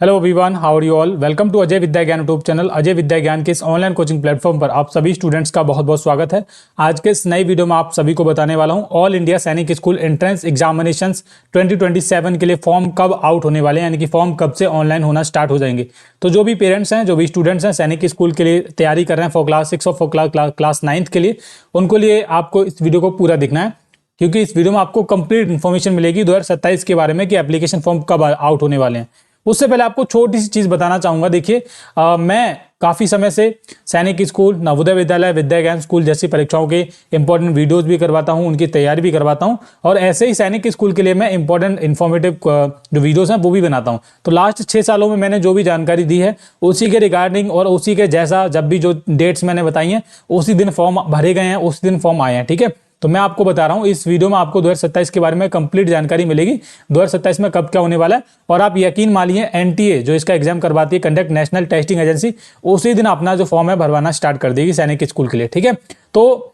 Hello everyone, how are you all. Welcome to Ajay Vidya Gyan YouTube channel. Ajay Vidya ज्ञान के इस online coaching platform पर आप सभी स्टूडेंट्स का बहुत बहुत स्वागत है। आज के इस नई वीडियो में आप सभी को बताने वाला हूं ऑल इंडिया सैनिक स्कूल एंट्रेंस एग्जामिनेशंस 2027 के लिए फॉर्म कब आउट होने वाले हैं, यानी कि फॉर्म कब से ऑनलाइन होना स्टार्ट हो जाएंगे। तो जो भी पेरेंट्स हैं, जो भी स्टूडेंट्स हैं सैनिक स्कूल के लिए तैयारी कर रहे हैं फॉर क्लास 6 और फॉर क्लास 9 के लिए, उनको लिए आपको इस वीडियो को पूरा देखना है, क्योंकि इस वीडियो में आपको कंप्लीट इन्फॉर्मेशन मिलेगी 2027 के बारे में कि एप्लीकेशन फॉर्म कब आउट होने वाले हैं। उससे पहले आपको छोटी सी चीज बताना चाहूंगा। देखिए, मैं काफी समय से सैनिक स्कूल, नवोदय विद्यालय, विद्या ज्ञान स्कूल जैसी परीक्षाओं के इंपॉर्टेंट वीडियोस भी करवाता हूं, उनकी तैयारी भी करवाता हूं, और ऐसे ही सैनिक स्कूल के लिए मैं इंपॉर्टेंट इन्फॉर्मेटिव जो वीडियोस हैं वो भी बनाता हूं। तो लास्ट 6 सालों में मैंने जो भी जानकारी दी है उसी के रिगार्डिंग और उसी के जैसा, जब भी जो डेट्स मैंने बताई हैं उसी दिन फॉर्म भरे गए हैं, उसी दिन फॉर्म आए हैं। ठीक है, तो मैं आपको बता रहा हूं इस वीडियो में आपको 2027 के बारे में कंप्लीट जानकारी मिलेगी, 2027 में कब क्या होने वाला है। और आप यकीन मानिए, एनटीए जो इसका एग्जाम करवाती है, कंडक्ट नेशनल टेस्टिंग एजेंसी, उसी दिन अपना जो फॉर्म है भरवाना स्टार्ट कर देगी सैनिक स्कूल के लिए। ठीक है, तो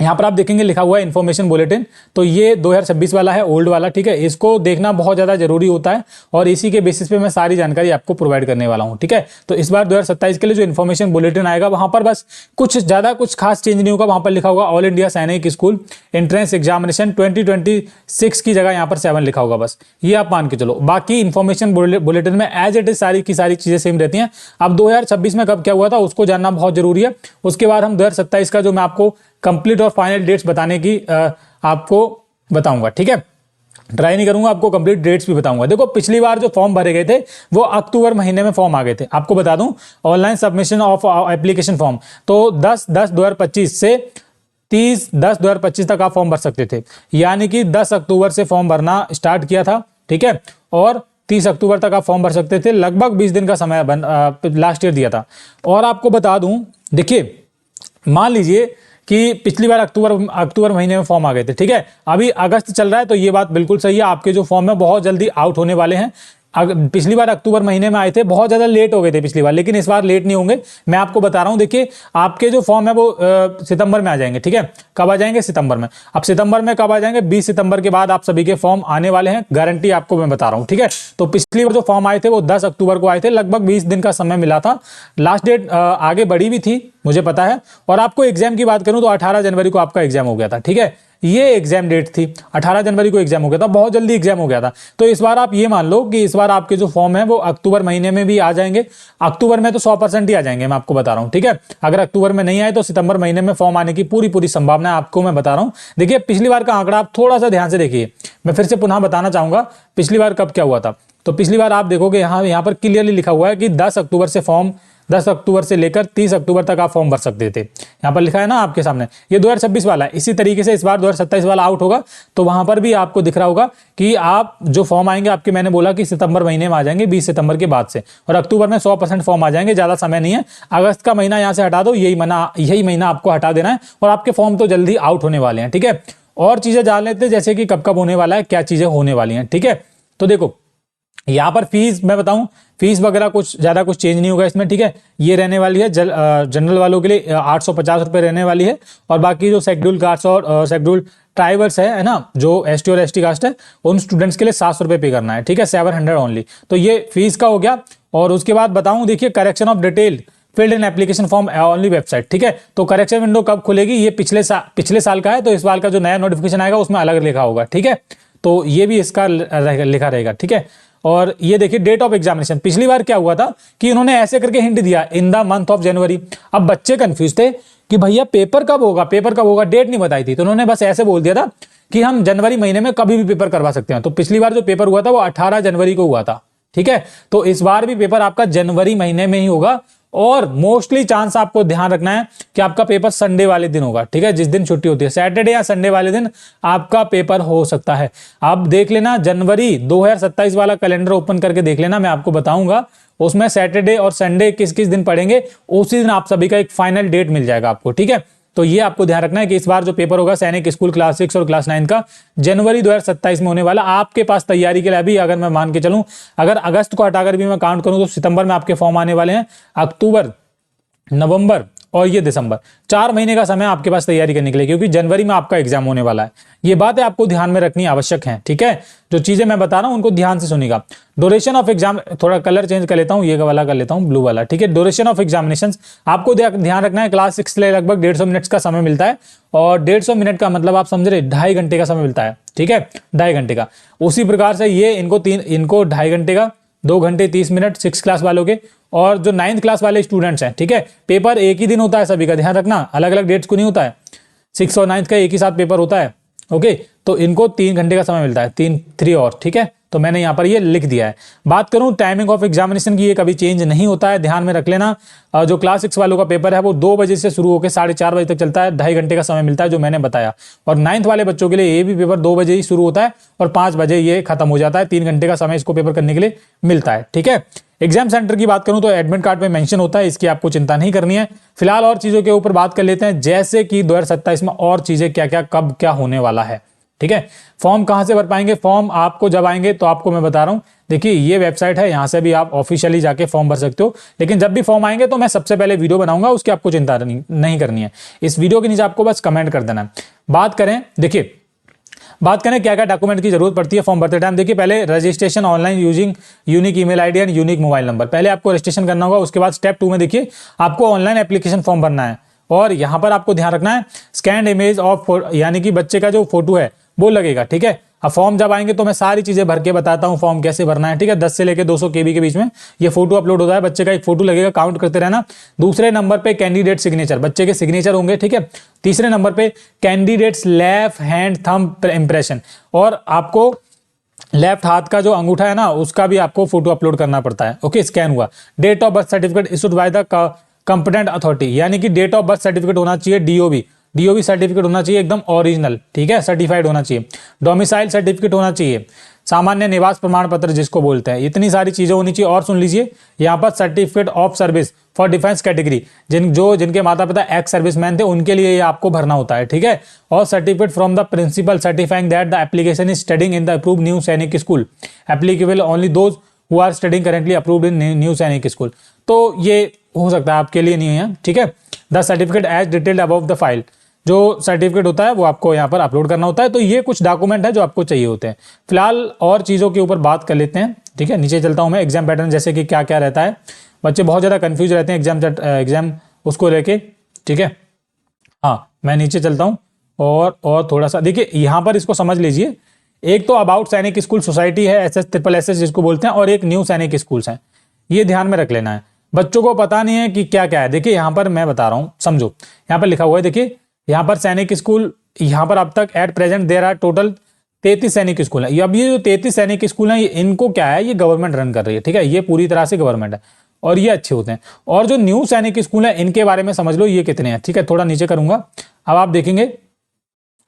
यहाँ पर आप देखेंगे लिखा हुआ है इन्फॉर्मेशन बुलेटिन, तो ये 2026 वाला है, ओल्ड वाला। ठीक है, इसको देखना बहुत ज़्यादा जरूरी होता है और इसी के बेसिस पे मैं सारी जानकारी आपको प्रोवाइड करने वाला हूँ। ठीक है, तो इस बार 2027 के लिए जो इन्फॉर्मेशन बुलेटिन आएगा वहाँ पर बस कुछ खास चेंज नहीं होगा। वहाँ पर लिखा होगा ऑल इंडिया सैनिक स्कूल एंट्रेंस एग्जामिनेशन 2026 की जगह यहाँ पर 7 लिखा होगा, बस ये आप मान के चलो। बाकी इन्फॉर्मेशन बुलेटिन में एज इट इज सारी की सारी चीज़ें सेम रहती हैं। अब 2026 में कब क्या हुआ था उसको जानना बहुत जरूरी है। उसके बाद हम 2027 का जो मैं आपको कंप्लीट और फाइनल डेट्स बताने की आपको बताऊंगा। ठीक है, ट्राई नहीं करूंगा, आपको कंप्लीट डेट्स भी बताऊंगा। देखो, पिछली बार जो फॉर्म भरे गए थे वो अक्टूबर महीने में फॉर्म आ गए थे। आपको बता दूं, online submission of application form तो 10/10/2025 से 30/10/2025 तक आप फॉर्म भर सकते थे, यानी कि 10 अक्टूबर से फॉर्म भरना स्टार्ट किया था। ठीक है, और 30 अक्टूबर तक आप फॉर्म भर सकते थे। लगभग 20 दिन का समय लास्ट ईयर दिया था। और आपको बता दूं, देखिए, मान लीजिए कि पिछली बार अक्टूबर महीने में फॉर्म आ गए थे। ठीक है, अभी अगस्त चल रहा है, तो ये बात बिल्कुल सही है, आपके जो फॉर्म है बहुत जल्दी आउट होने वाले हैं। पिछली बार अक्टूबर महीने में आए थे, बहुत ज्यादा लेट हो गए थे पिछली बार, लेकिन इस बार लेट नहीं होंगे। मैं आपको बता रहा हूं, देखिए आपके जो फॉर्म है वो सितंबर में आ जाएंगे। ठीक है, कब आ जाएंगे? सितंबर में। अब सितंबर में कब आ जाएंगे? 20 सितंबर के बाद आप सभी के फॉर्म आने वाले हैं, गारंटी आपको मैं बता रहा हूं। ठीक है, तो पिछली बार जो फॉर्म आए थे वो 10 अक्टूबर को आए थे, लगभग 20 दिन का समय मिला था। लास्ट डेट आगे बढ़ी भी थी, मुझे पता है। और आपको एग्जाम की बात करूं तो 18 जनवरी को आपका एग्जाम हो गया था। ठीक है, ये एग्जाम डेट थी, 18 जनवरी को एग्जाम हो गया था, बहुत जल्दी एग्जाम हो गया था। तो इस बार आप ये मान लो कि इस बार आपके जो फॉर्म है वो अक्टूबर महीने में भी आ जाएंगे। अक्टूबर में तो 100% ही आ जाएंगे, मैं आपको बता रहा हूं। ठीक है, अगर अक्टूबर में नहीं आए तो सितंबर महीने में फॉर्म आने की पूरी संभावना आपको मैं बता रहा हूं। देखिए, पिछली बार का आंकड़ा आप थोड़ा सा ध्यान से देखिए, मैं फिर से पुनः बताना चाहूंगा पिछली बार कब क्या हुआ था। तो पिछली बार आप देखोगे यहाँ पर क्लियरली लिखा हुआ है कि 10 अक्टूबर से लेकर 30 अक्टूबर तक आप फॉर्म भर सकते थे। यहाँ पर लिखा है ना आपके सामने, ये 2026 वाला है। इसी तरीके से इस बार 2027 वाला आउट होगा, तो वहां पर भी आपको दिख रहा होगा कि आप जो फॉर्म आएंगे आपके, मैंने बोला कि सितंबर महीने में आ जाएंगे, 20 सितंबर के बाद से, और अक्टूबर में 100% फॉर्म आ जाएंगे। ज्यादा समय नहीं है, अगस्त का महीना यहाँ से हटा दो, यही महीना आपको हटा देना है, और आपके फॉर्म तो जल्दी आउट होने वाले हैं। ठीक है, और चीजें जान लेते हैं, जैसे कि कब होने वाला है, क्या चीजें होने वाली हैं। ठीक है, तो देखो यहाँ पर फीस मैं बताऊं, फीस वगैरह कुछ ज्यादा कुछ चेंज नहीं होगा इसमें। ठीक है, ये रहने वाली है जनरल वालों के लिए 850 रुपये रहने वाली है, और बाकी जो शेड्यूल कास्ट और शेड्यूल ट्राइबल्स है ना, जो एसटी और एसटी कास्ट है, उन स्टूडेंट्स के लिए 700 रुपये पे करना है। ठीक है, 700 ओनली। तो ये फीस का हो गया। और उसके बाद बताऊं, देखिए, correction of detail filled in application form only website. ठीक है, तो करेक्शन विंडो कब खुलेगी? ये पिछले साल का है, तो इस बार का जो नया नोटिफिकेशन आएगा उसमें अलग लिखा होगा। ठीक है, तो ये भी इसका लिखा रहेगा। ठीक है, और ये देखिए डेट ऑफ एग्जामिनेशन, पिछली बार क्या हुआ था कि उन्होंने ऐसे करके हिंट दिया, in the month of January. अब बच्चे कंफ्यूज थे कि भैया पेपर कब होगा, डेट नहीं बताई थी, तो उन्होंने बस ऐसे बोल दिया था कि हम जनवरी महीने में कभी भी पेपर करवा सकते हैं। तो पिछली बार जो पेपर हुआ था वो 18 जनवरी को हुआ था। ठीक है, तो इस बार भी पेपर आपका जनवरी महीने में ही होगा, और मोस्टली चांस आपको ध्यान रखना है कि आपका पेपर संडे वाले दिन होगा। ठीक है, जिस दिन छुट्टी होती है, सैटरडे या संडे वाले दिन आपका पेपर हो सकता है। आप देख लेना, जनवरी 2027 वाला कैलेंडर ओपन करके देख लेना, मैं आपको बताऊंगा उसमें सैटरडे और संडे किस किस दिन पड़ेंगे, उसी दिन आप सभी का एक फाइनल डेट मिल जाएगा आपको। ठीक है, तो ये आपको ध्यान रखना है कि इस बार जो पेपर होगा सैनिक स्कूल क्लास 6 और क्लास 9 का, जनवरी 2027 में होने वाला। आपके पास तैयारी के लिए अभी, अगर मैं मान के चलूं, अगर अगस्त को हटाकर भी मैं काउंट करूं तो सितंबर में आपके फॉर्म आने वाले हैं। अक्टूबर, नवंबर और ये दिसंबर, 4 महीने का समय आपके पास तैयारी करने के लिए, क्योंकि जनवरी में आपका एग्जाम होने वाला है। ये बातें आपको ध्यान में रखनी आवश्यक है, ठीक है। जो चीजें मैं बता रहा हूं उनको ध्यान से सुनिएगा। ड्यूरेशन ऑफ एग्जाम, थोड़ा कलर चेंज कर लेता हूं, ये वाला कर लेता हूं ब्लू वाला, ठीक है। ड्यूरेशन ऑफ एग्जामिनेशन आपको ध्यान रखना है, क्लास 6 के लिए लगभग 150 मिनट्स का समय मिलता है, और 150 मिनट का मतलब आप समझ रहे 2.5 घंटे का समय मिलता है, ठीक है, 2.5 घंटे का। उसी प्रकार से ये इनको 2.5 घंटे का, 2 घंटे 30 मिनट 6 क्लास वालों के, और जो 9th क्लास वाले स्टूडेंट्स हैं, ठीक है, पेपर एक ही दिन होता है सभी का, ध्यान रखना, अलग अलग डेट्स को नहीं होता है, 6 और 9th का एक ही साथ पेपर होता है, ओके। तो इनको 3 घंटे का समय मिलता है, 3 और, ठीक है। तो मैंने यहाँ पर ये लिख दिया है। बात करूं टाइमिंग ऑफ एग्जामिनेशन की, ये कभी चेंज नहीं होता है, ध्यान में रख लेना। जो क्लास 6 वालों का पेपर है वो 2 बजे से शुरू होकर 4:30 बजे तक चलता है, 2.5 घंटे का समय मिलता है जो मैंने बताया। और 9th वाले बच्चों के लिए ये भी पेपर 2 बजे ही शुरू होता है और 5 बजे ये खत्म हो जाता है, 3 घंटे का समय इसको पेपर करने के लिए मिलता है, ठीक है। एग्जाम सेंटर की बात करूं तो एडमिट कार्ड में मेंशन होता है, इसकी आपको चिंता नहीं करनी है। फिलहाल और चीजों के ऊपर बात कर लेते हैं, जैसे कि 2027 में और चीजें क्या क्या कब क्या होने वाला है, ठीक है। फॉर्म कहां से भर पाएंगे? फॉर्म आपको जब आएंगे तो आपको मैं बता रहा हूं, देखिए ये वेबसाइट है, यहां से भी आप ऑफिशियली जाके फॉर्म भर सकते हो, लेकिन जब भी फॉर्म आएंगे तो मैं सबसे पहले वीडियो बनाऊंगा, उसकी आपको चिंता नहीं करनी है। इस वीडियो के नीचे आपको बस कमेंट कर देना है। बात करें, देखिए बात करें क्या क्या डॉक्यूमेंट की जरूरत पड़ती है फॉर्म भरते टाइम। देखिए पहले registration online using unique email ID and unique mobile number, पहले आपको रजिस्ट्रेशन करना होगा। उसके बाद स्टेप 2 में देखिए आपको ऑनलाइन एप्लीकेशन फॉर्म भरना है, और यहां पर आपको ध्यान रखना है स्कैन इमेज ऑफ, यानी कि बच्चे का जो फोटो है वो लगेगा, ठीक है। अब फॉर्म जब आएंगे तो मैं सारी चीजें भर के बताता हूं फॉर्म कैसे भरना है, ठीक है। 10 से लेकर 200 KB के बीच में ये फोटो अपलोड होता है, बच्चे का एक फोटो लगेगा, काउंट करते रहना। दूसरे नंबर पे कैंडिडेट सिग्नेचर, बच्चे के सिग्नेचर होंगे, ठीक है। तीसरे नंबर पे candidates left hand thumb impression, और आपको लेफ्ट हाथ का जो अंगूठा है ना उसका भी आपको फोटो अपलोड करना पड़ता है, ओके, स्कैन हुआ। Date of birth certificate issued by the competent authority, यानी कि डेट ऑफ बर्थ सर्टिफिकेट होना चाहिए डीओबी सर्टिफिकेट होना चाहिए एकदम ओरिजिनल, ठीक है, सर्टिफाइड होना चाहिए। डोमिसाइल सर्टिफिकेट होना चाहिए, सामान्य निवास प्रमाण पत्र जिसको बोलते हैं, इतनी सारी चीजें होनी चाहिए। और सुन लीजिए यहाँ पर certificate of service for defence category, जिनके माता पिता एक्स सर्विसमैन थे उनके लिए ये आपको भरना होता है, ठीक है। और certificate from the principal certifying that the application is studying in the approved new Sainik school, applicable only those who are studying currently approved in new Sainik school. तो ये हो सकता है आपके लिए नहीं है, ठीक है। The certificate as detailed above the file, जो सर्टिफिकेट होता है वो आपको यहाँ पर अपलोड करना होता है। तो ये कुछ डॉक्यूमेंट है जो आपको चाहिए होते हैं। फिलहाल और चीज़ों के ऊपर बात कर लेते हैं, ठीक है। नीचे चलता हूँ मैं, एग्जाम पैटर्न जैसे कि क्या क्या रहता है, बच्चे बहुत ज़्यादा कंफ्यूज रहते हैं एग्जाम उसको लेके, ठीक है। हाँ मैं नीचे चलता हूँ और थोड़ा सा देखिए यहाँ पर इसको समझ लीजिए। एक तो अबाउट सैनिक स्कूल सोसाइटी है, SSSSS जिसको बोलते हैं, और एक न्यू सैनिक स्कूल्स हैं, ये ध्यान में रख लेना है। बच्चों को पता नहीं है कि क्या क्या है। देखिए यहाँ पर मैं बता रहा हूँ, समझो, यहाँ पर लिखा हुआ है, देखिए यहाँ पर सैनिक स्कूल, यहाँ पर अब तक at present there are total 33 Sainik school है। अब ये जो 33 सैनिक स्कूल हैं, इनको क्या है, ये गवर्नमेंट रन कर रही है, ठीक है, ये पूरी तरह से गवर्नमेंट है और ये अच्छे होते हैं। और जो न्यू सैनिक स्कूल है इनके बारे में समझ लो ये कितने हैं, ठीक है। थोड़ा नीचे करूंगा, अब आप देखेंगे,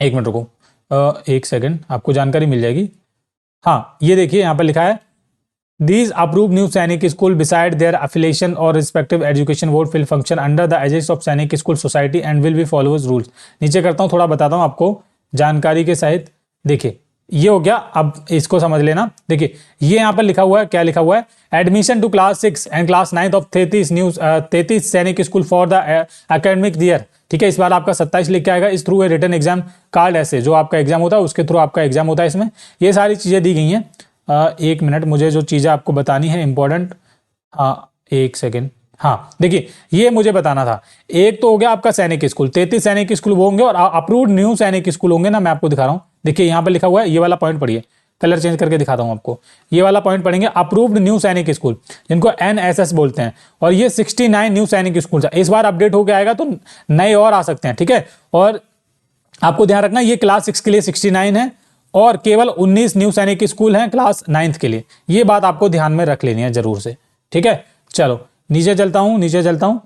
एक मिनट रुको, 1 सेकेंड, आपको जानकारी मिल जाएगी। हाँ ये देखिए यहाँ पर लिखा है These approved new Sainik School beside their affiliation or respective education board will function under the aegis of Sainik School Society and will be follows rules। नीचे करता हूँ, थोड़ा बताता हूँ आपको जानकारी के सहित। देखिए ये हो गया, अब इसको समझ लेना। देखिए ये यहाँ पर लिखा हुआ है, क्या लिखा हुआ है, admission to class 6 and class 9 of 33 Sainik school for the academic year, ठीक है। इस बार आपका 27 लिख के आएगा, इस through a written exam card, ऐसे जो आपका एग्जाम होता है उसके थ्रू आपका एग्जाम होता है। इसमें ये सारी चीजें दी गई हैं। 1 मिनट, मुझे जो चीज़ें आपको बतानी है इंपॉर्टेंट, हाँ 1 सेकेंड, हाँ देखिए ये मुझे बताना था। एक तो हो गया आपका सैनिक स्कूल, 33 सैनिक स्कूल वो होंगे, और अप्रूव्ड न्यू सैनिक स्कूल होंगे ना, मैं आपको दिखा रहा हूँ। देखिए यहाँ पर लिखा हुआ है, ये वाला पॉइंट पढ़िए, कलर चेंज करके दिखाता हूँ आपको। ये वाला पॉइंट पढ़ेंगे, अप्रूव्ड न्यू सैनिक स्कूल जिनको NSS बोलते हैं, और ये 69 न्यू सैनिक स्कूल है। इस बार अपडेट होकर आएगा तो नए और आ सकते हैं, ठीक है। और आपको ध्यान रखना ये क्लास 6 के लिए 69 है और केवल 19 न्यू सैनिक स्कूल हैं क्लास 9th के लिए। ये बात आपको ध्यान में रख लेनी है जरूर से, ठीक है। चलो नीचे चलता हूँ,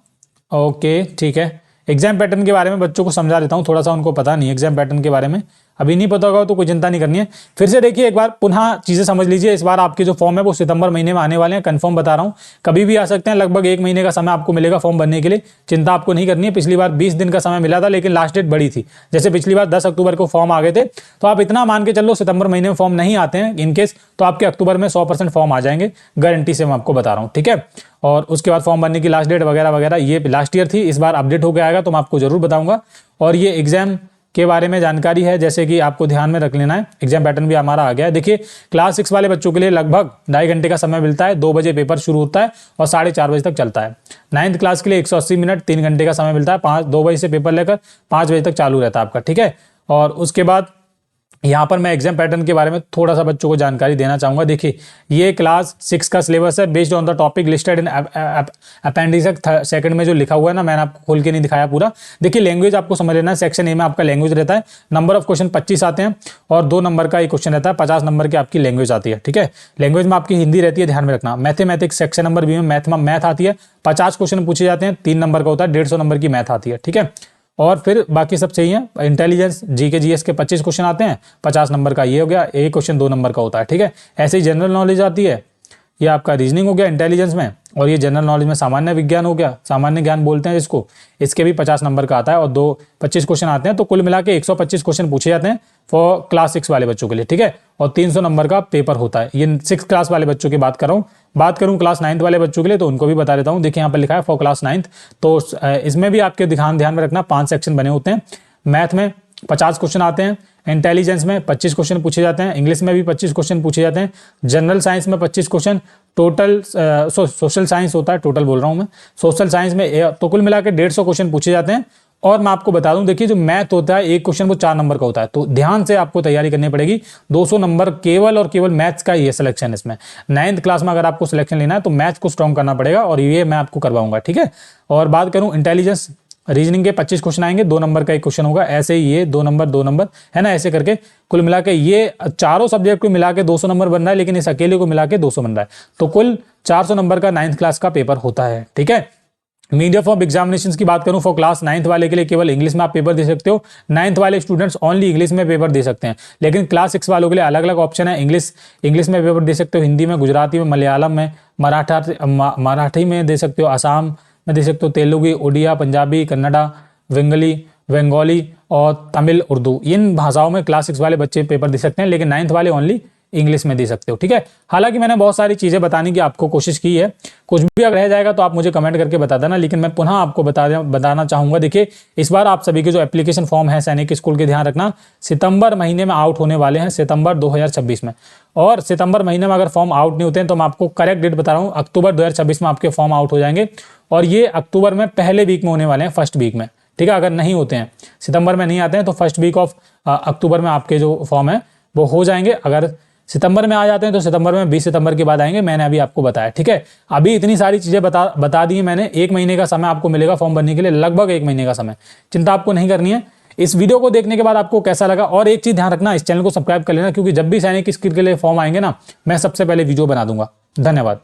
ओके ठीक है। एग्जाम पैटर्न के बारे में बच्चों को समझा देता हूँ, थोड़ा सा उनको पता नहीं एग्जाम पैटर्न के बारे में। अभी नहीं पता होगा तो कोई चिंता नहीं करनी है। फिर से देखिए एक बार पुनः चीज़ें समझ लीजिए। इस बार आपके जो फॉर्म है वो सितंबर महीने में आने वाले हैं, कंफर्म बता रहा हूँ, कभी भी आ सकते हैं। लगभग 1 महीने का समय आपको मिलेगा फॉर्म भरने के लिए, चिंता आपको नहीं करनी है। पिछली बार 20 दिन का समय मिला था, लेकिन लास्ट डेट बड़ी थी। जैसे पिछली बार 10 अक्टूबर को फॉर्म आ गए थे, तो आप इतना मान के चलो सितंबर महीने में फॉर्म नहीं आते हैं इनकेस, तो आपके अक्टूबर में 100% फॉर्म आ जाएंगे, गारंटी से मैं आपको बता रहा हूँ, ठीक है। और उसके बाद फॉर्म भरने की लास्ट डेट वगैरह वगैरह ये लास्ट ईयर थी, इस बार अपडेट होकर आएगा तो मैं आपको जरूर बताऊंगा। और ये एग्जाम के बारे में जानकारी है, जैसे कि आपको ध्यान में रख लेना है। एग्जाम पैटर्न भी हमारा आ गया है। देखिए क्लास 6 वाले बच्चों के लिए लगभग 2.5 घंटे का समय मिलता है। 2 बजे पेपर शुरू होता है और 4:30 बजे तक चलता है। 9th क्लास के लिए 180 मिनट 3 घंटे का समय मिलता है। 2 बजे से पेपर लेकर 5 बजे तक चालू रहता है आपका, ठीक है। और उसके बाद यहाँ पर मैं एग्जाम पैटर्न के बारे में थोड़ा सा बच्चों को जानकारी देना चाहूँगा। देखिए ये क्लास 6 का सिलेबस है, based on the topic listed in appendix second में जो लिखा हुआ है ना, मैंने आपको खोल के नहीं दिखाया पूरा। देखिए लैंग्वेज आपको समझ लेना है। सेक्शन ए में आपका लैंग्वेज रहता है, नंबर ऑफ क्वेश्चन 25 आते हैं और 2 नंबर का एक क्वेश्चन रहता है। 50 नंबर की आपकी लैंग्वेज आती है, ठीक है। लैंग्वेज में आपकी हिंदी रहती है, ध्यान में रखना। मैथमेटिक्स सेक्शन नंबर बी में मैथ आती है, 50 क्वेश्चन पूछे जाते हैं, 3 नंबर का होता है, 150 नंबर की मैथ आती है, ठीक है। और फिर बाकी सब सही है। इंटेलिजेंस जीके जीएस के 25 क्वेश्चन आते हैं, 50 नंबर का ये हो गया, एक क्वेश्चन 2 नंबर का होता है, ठीक है। ऐसे ही जनरल नॉलेज आती है, ये आपका रीजनिंग हो गया इंटेलिजेंस में, और ये जनरल नॉलेज में सामान्य विज्ञान हो गया, सामान्य ज्ञान बोलते हैं जिसको, इसके भी 50 नंबर का आता है और 25 क्वेश्चन आते हैं। तो कुल मिला के 125 क्वेश्चन पूछे जाते हैं फॉर क्लास 6 वाले बच्चों के लिए, ठीक है। और 300 नंबर का पेपर होता है। ये 6 क्लास वाले बच्चों की बात कर रहा हूँ। बात करूँ क्लास 9th वाले बच्चों के लिए तो उनको भी बता देता हूँ। देखिए यहाँ पर लिखा है फॉर क्लास 9th, तो इसमें भी आपके ध्यान में रखना 5 सेक्शन बने होते हैं। मैथ में 50 क्वेश्चन आते हैं, इंटेलिजेंस में 25 क्वेश्चन पूछे जाते हैं, इंग्लिश में भी 25 क्वेश्चन पूछे जाते हैं, जनरल साइंस में 25 क्वेश्चन, टोटल सोशल साइंस होता है, टोटल बोल रहा हूँ मैं, सोशल साइंस में तो कुल मिला के 150 क्वेश्चन पूछे जाते हैं। और मैं आपको बता दूं, देखिए जो मैथ होता है एक क्वेश्चन वो 4 नंबर का होता है, तो ध्यान से आपको तैयारी करनी पड़ेगी। 200 नंबर केवल और केवल मैथ्स का ही है सिलेक्शन इसमें। 9th क्लास में अगर आपको सिलेक्शन लेना है तो मैथ्स को स्ट्रॉन्ग करना पड़ेगा, और ये मैं आपको करवाऊंगा, ठीक है। और बात करूं इंटेलिजेंस रीजनिंग के 25 क्वेश्चन आएंगे, 2 नंबर का एक क्वेश्चन होगा, ऐसे ही ये 2 नंबर है ना, ऐसे करके कुल मिला के ये चारों सब्जेक्ट को मिला के 200 नंबर बन रहा है, लेकिन इस अकेले को मिला के 200 बन रहा है। तो कुल 400 नंबर का 9th क्लास का पेपर होता है, ठीक है। मीडियम ऑफ एग्जामिनेशन की बात करूं फॉर क्लास 9th वाले के लिए केवल इंग्लिश में आप पेपर दे सकते हो। 9th वाले स्टूडेंट्स ओनली इंग्लिश में पेपर दे सकते हैं, लेकिन क्लास 6 वालों के लिए अलग अलग ऑप्शन है। इंग्लिश में पेपर दे सकते हो, हिंदी में, गुजराती में, मलयालम में, मराठी में दे सकते हो, आसाम में दे सकते हो, तेलुगु, उड़िया, पंजाबी, कन्नड़ा, बंगाली और तमिल, उर्दू, इन भाषाओं में क्लास 6 वाले बच्चे पेपर दे सकते हैं, लेकिन 9th वाले ओनली इंग्लिश में दे सकते हो, ठीक है। हालांकि मैंने बहुत सारी चीजें बताने की आपको कोशिश की है, कुछ भी अगर रह जाएगा तो आप मुझे कमेंट करके बता देना, लेकिन मैं पुनः आपको बताना चाहूंगा। देखिए इस बार आप सभी के जो एप्लीकेशन फॉर्म है सैनिक स्कूल के, ध्यान रखना सितंबर महीने में आउट होने वाले हैं, सितंबर 2026 में। और सितंबर महीने में अगर फॉर्म आउट नहीं होते हैं तो मैं आपको करेक्ट डेट बता रहा हूँ, अक्टूबर 2026 में आपके फॉर्म आउट हो जाएंगे, और ये अक्टूबर में पहले वीक में होने वाले हैं, फर्स्ट वीक में, ठीक है। अगर नहीं होते हैं, सितंबर में नहीं आते हैं, तो फर्स्ट वीक ऑफ अक्टूबर में आपके जो फॉर्म है वो हो जाएंगे। अगर सितंबर में आ जाते हैं तो सितंबर में 20 सितंबर के बाद आएंगे, मैंने अभी आपको बताया, ठीक है। अभी इतनी सारी चीजें बता दी है मैंने। 1 महीने का समय आपको मिलेगा फॉर्म भरने के लिए, लगभग 1 महीने का समय, चिंता आपको नहीं करनी है। इस वीडियो को देखने के बाद आपको कैसा लगा, और एक चीज ध्यान रखना, इस चैनल को सब्सक्राइब कर लेना, क्योंकि जब भी सैनिक स्किल के लिए फॉर्म आएंगे ना, मैं सबसे पहले वीडियो बना दूंगा। धन्यवाद।